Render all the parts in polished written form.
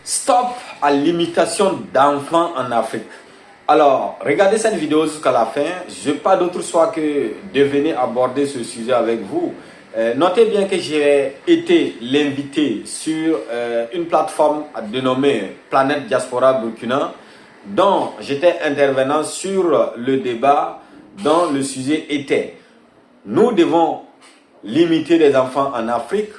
Stop à l'imitation d'enfants en Afrique. Alors, regardez cette vidéo jusqu'à la fin. Je n'ai pas d'autre choix que de venir aborder ce sujet avec vous. Notez bien que j'ai été l'invité sur une plateforme dénommée Planète Diaspora Burkina, dont j'étais intervenant sur le débat dont le sujet était: nous devons limiter les enfants en Afrique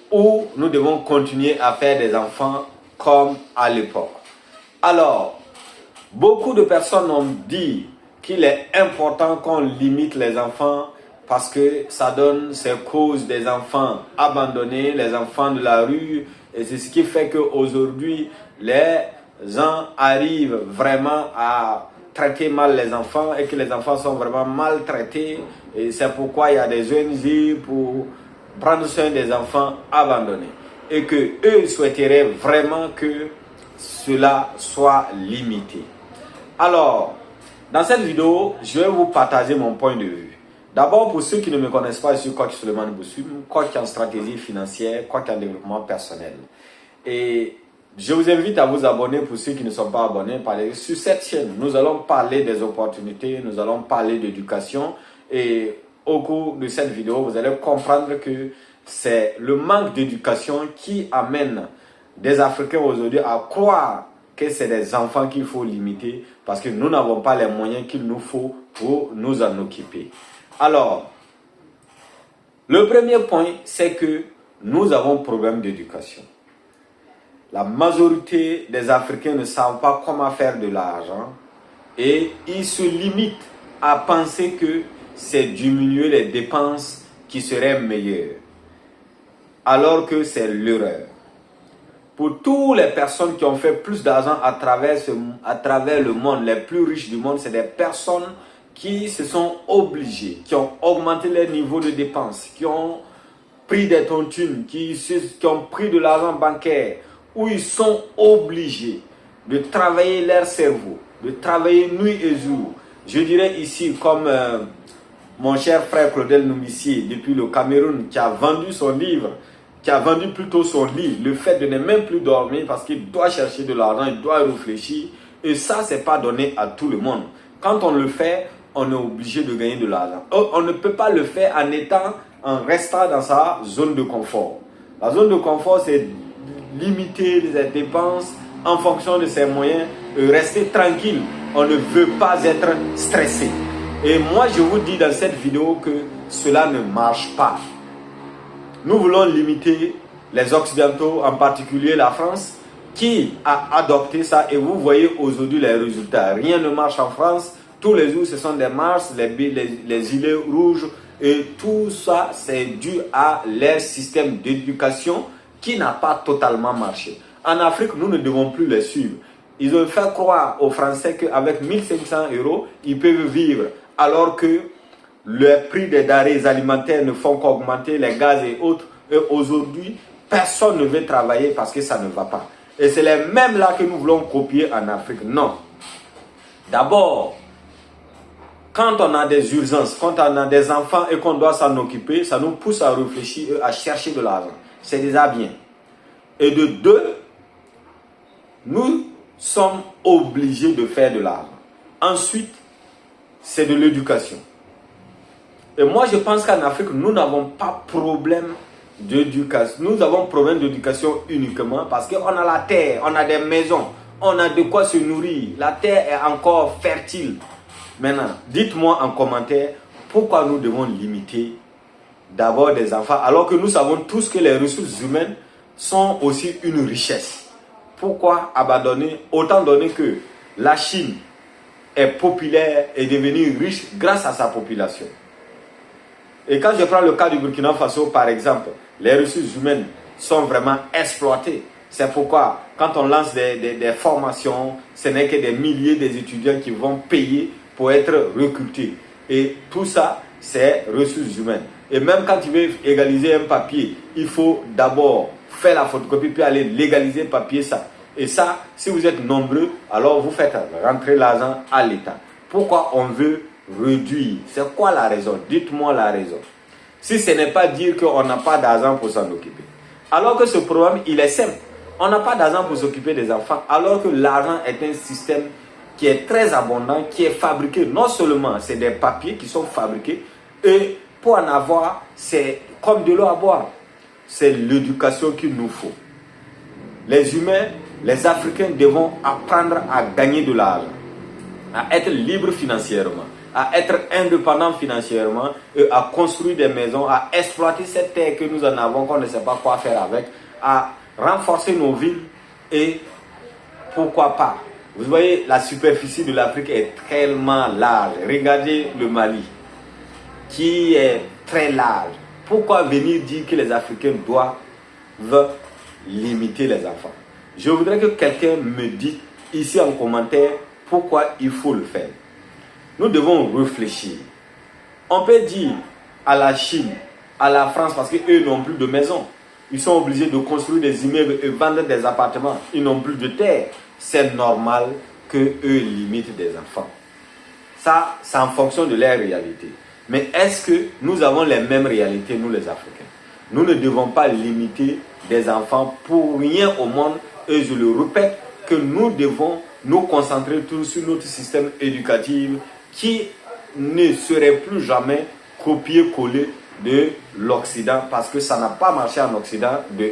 ou nous devons continuer à faire des enfants comme à l'époque. Alors, beaucoup de personnes ont dit qu'il est important qu'on limite les enfants parce que ça donne ces causes des enfants abandonnés, les enfants de la rue, et c'est ce qui fait qu'aujourd'hui, les gens arrivent vraiment à traiter mal les enfants et que les enfants sont vraiment maltraités, et c'est pourquoi il y a des ONG pour prendre soin des enfants abandonnés et que eux souhaiteraient vraiment que cela soit limité. Alors, dans cette vidéo, je vais vous partager mon point de vue. D'abord, pour ceux qui ne me connaissent pas, je suis coach Souleymane Boussoum, coach en stratégie financière, coach en développement personnel. Et je vous invite à vous abonner pour ceux qui ne sont pas abonnés. Sur cette chaîne, nous allons parler des opportunités, nous allons parler d'éducation. Et au cours de cette vidéo, vous allez comprendre que c'est le manque d'éducation qui amène des Africains aujourd'hui à croire que c'est des enfants qu'il faut limiter parce que nous n'avons pas les moyens qu'il nous faut pour nous en occuper. Alors, le premier point, c'est que nous avons un problème d'éducation. La majorité des Africains ne savent pas comment faire de l'argent et ils se limitent à penser que c'est diminuer les dépenses qui seraient meilleures, alors que c'est l'erreur. Pour toutes les personnes qui ont fait plus d'argent à travers le monde, les plus riches du monde, c'est des personnes qui se sont obligées, qui ont augmenté leur niveau de dépenses, qui ont pris des tontines, qui ont pris de l'argent bancaire, où ils sont obligés de travailler leur cerveau, de travailler nuit et jour. Je dirais ici, comme mon cher frère Claudel Noumissier, depuis le Cameroun, qui a vendu son livre, qui a vendu plutôt son lit, le fait de ne même plus dormir parce qu'il doit chercher de l'argent, il doit réfléchir. Et ça, ce n'est pas donné à tout le monde. Quand on le fait, on est obligé de gagner de l'argent. On ne peut pas le faire en restant dans sa zone de confort. La zone de confort, c'est limiter les dépenses en fonction de ses moyens, rester tranquille. On ne veut pas être stressé. Et moi, je vous dis dans cette vidéo que cela ne marche pas. Nous voulons limiter les Occidentaux, en particulier la France, qui a adopté ça. Et vous voyez aujourd'hui les résultats. Rien ne marche en France. Tous les jours, ce sont des marches, les gilets rouges. Et tout ça, c'est dû à leur système d'éducation qui n'a pas totalement marché. En Afrique, nous ne devons plus les suivre. Ils ont fait croire aux Français qu'avec 1500 €, ils peuvent vivre. Alors que le prix des denrées alimentaires ne font qu'augmenter, les gaz et autres. Et aujourd'hui, personne ne veut travailler parce que ça ne va pas. Et c'est les mêmes là que nous voulons copier en Afrique. Non. D'abord, quand on a des urgences, quand on a des enfants et qu'on doit s'en occuper, ça nous pousse à réfléchir et à chercher de l'argent. C'est déjà bien. Et de deux, nous sommes obligés de faire de l'argent. Ensuite, c'est de l'éducation. Et moi, je pense qu'en Afrique, nous n'avons pas problème d'éducation. Nous avons problème d'éducation uniquement parce qu'on a la terre, on a des maisons, on a de quoi se nourrir. La terre est encore fertile. Maintenant, dites-moi en commentaire pourquoi nous devons limiter d'abord des enfants alors que nous savons tous que les ressources humaines sont aussi une richesse. Pourquoi abandonner autant donné que la Chine est populaire et devenue riche grâce à sa population? Et quand je prends le cas du Burkina Faso, par exemple, les ressources humaines sont vraiment exploitées. C'est pourquoi, quand on lance des formations, ce n'est que des milliers d'étudiants qui vont payer pour être recrutés. Et tout ça, c'est ressources humaines. Et même quand tu veux égaliser un papier, il faut d'abord faire la photocopie, puis aller légaliser le papier, ça. Et ça, si vous êtes nombreux, alors vous faites rentrer l'argent à l'État. Pourquoi on veut réduire? C'est quoi la raison? Dites-moi la raison. Si ce n'est pas dire qu'on n'a pas d'argent pour s'en occuper. Alors que ce problème, il est simple. On n'a pas d'argent pour s'occuper des enfants, alors que l'argent est un système qui est très abondant, qui est fabriqué. Non seulement c'est des papiers qui sont fabriqués, et pour en avoir, c'est comme de l'eau à boire. C'est l'éducation qu'il nous faut. Les humains, les Africains devons apprendre à gagner de l'argent, à être libres financièrement, à être indépendants financièrement et à construire des maisons, à exploiter cette terre que nous en avons, qu'on ne sait pas quoi faire avec, à renforcer nos villes et pourquoi pas. Vous voyez, la superficie de l'Afrique est tellement large. Regardez le Mali, qui est très large. Pourquoi venir dire que les Africains doivent limiter les enfants? Je voudrais que quelqu'un me dise ici en commentaire pourquoi il faut le faire. Nous devons réfléchir. On peut dire à la Chine, à la France, parce qu'eux n'ont plus de maison. Ils sont obligés de construire des immeubles et vendre des appartements. Ils n'ont plus de terre. C'est normal qu'eux limitent des enfants. Ça, c'est en fonction de leur réalité. Mais est-ce que nous avons les mêmes réalités, nous les Africains? Nous ne devons pas limiter des enfants pour rien au monde. Et je le répète, que nous devons nous concentrer tous sur notre système éducatif qui ne serait plus jamais copier-coller de l'Occident, parce que ça n'a pas marché en Occident de 1.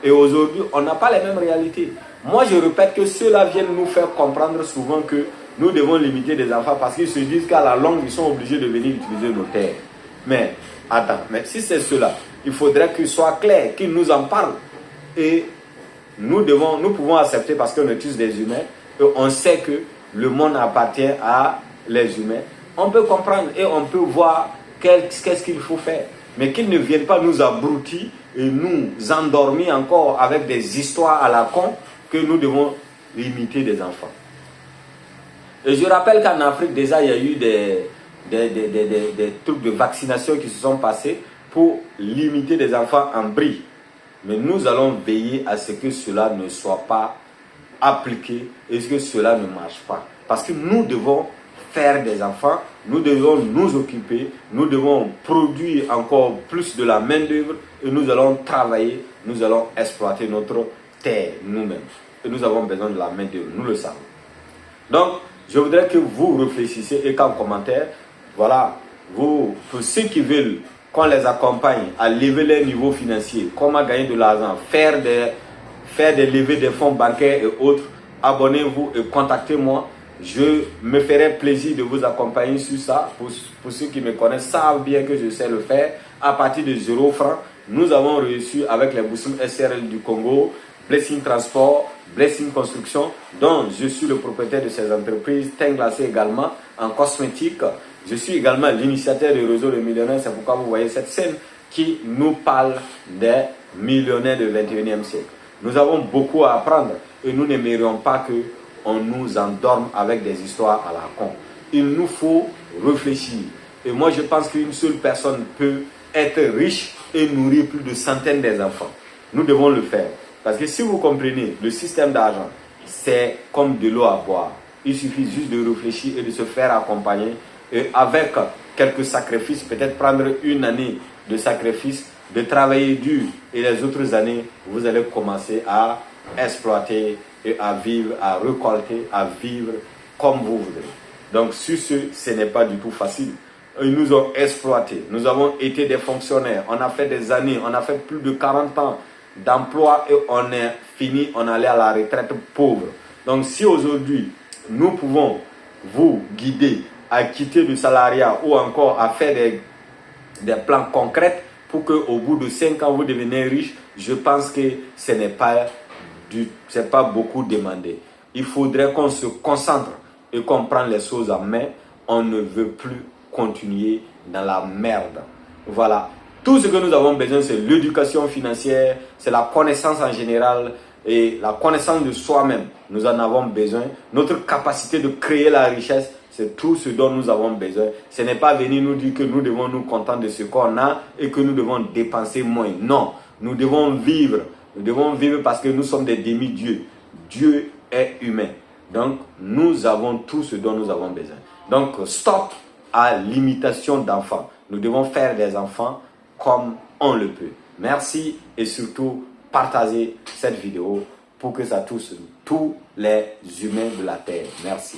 Et aujourd'hui, on n'a pas les mêmes réalités. Moi, je répète que ceux-là viennent nous faire comprendre souvent que nous devons limiter des enfants parce qu'ils se disent qu'à la longue, ils sont obligés de venir utiliser nos terres. Mais, attends, mais si c'est cela, il faudrait qu'il soit clair, qu'ils nous en parlent. Et nous pouvons accepter parce qu'on est tous des humains. Et on sait que le monde appartient à les humains. On peut comprendre et on peut voir qu'est-ce qu'il faut faire. Mais qu'ils ne viennent pas nous abrutir et nous endormir encore avec des histoires à la con que nous devons limiter des enfants. Et je rappelle qu'en Afrique, déjà, il y a eu des trucs de vaccination qui se sont passés pour limiter des enfants en bris. Mais nous allons veiller à ce que cela ne soit pas appliqué et que cela ne marche pas. Parce que nous devons faire des enfants, nous devons nous occuper, nous devons produire encore plus de la main-d'œuvre et nous allons travailler, nous allons exploiter notre terre nous-mêmes. Et nous avons besoin de la main-d'œuvre, nous le savons. Donc, je voudrais que vous réfléchissiez et qu'en commentaire, voilà, pour ceux qui veulent qu'on les accompagne à lever leur niveau financier, comment gagner de l'argent, faire des levées de fonds bancaires et autres, abonnez-vous et contactez-moi. Je me ferai plaisir de vous accompagner sur ça. Pour ceux qui me connaissent, savent bien que je sais le faire. À partir de 0 francs, nous avons reçu avec les Boussum SRL du Congo, Blessing Transport, Blessing Construction, dont je suis le propriétaire de ces entreprises, Teint Glacé également, en cosmétique. Je suis également l'initiateur du réseau des millionnaires. C'est pourquoi vous voyez cette scène qui nous parle des millionnaires du 21e siècle. Nous avons beaucoup à apprendre et nous n'aimerions pas qu'on nous endorme avec des histoires à la con. Il nous faut réfléchir. Et moi, je pense qu'une seule personne peut être riche et nourrir plus de centaines d'enfants. Nous devons le faire. Parce que si vous comprenez, le système d'argent, c'est comme de l'eau à boire. Il suffit juste de réfléchir et de se faire accompagner. Et avec quelques sacrifices, peut-être prendre une année de sacrifice, de travailler dur. Et les autres années, vous allez commencer à exploiter et à vivre, à récolter, à vivre comme vous voudrez. Donc sur ce n'est pas du tout facile. Ils nous ont exploités. Nous avons été des fonctionnaires. On a fait des années, on a fait plus de 40 ans d'emploi et on est fini, on allait à la retraite pauvre. Donc si aujourd'hui, nous pouvons vous guider à quitter le salariat ou encore à faire des plans concrets pour qu'au bout de 5 ans, vous devenez riche, je pense que ce n'est pas beaucoup demandé. Il faudrait qu'on se concentre et qu'on prenne les choses en main. On ne veut plus continuer dans la merde. Voilà. Tout ce que nous avons besoin, c'est l'éducation financière, c'est la connaissance en général et la connaissance de soi-même. Nous en avons besoin. Notre capacité de créer la richesse, c'est tout ce dont nous avons besoin. Ce n'est pas venir nous dire que nous devons nous contenter de ce qu'on a et que nous devons dépenser moins. Non, nous devons vivre. Nous devons vivre parce que nous sommes des demi-dieux. Dieu est humain. Donc, nous avons tout ce dont nous avons besoin. Donc, stop à l'imitation d'enfants. Nous devons faire des enfants comme on le peut. Merci et surtout, partagez cette vidéo pour que ça touche tous les humains de la terre. Merci.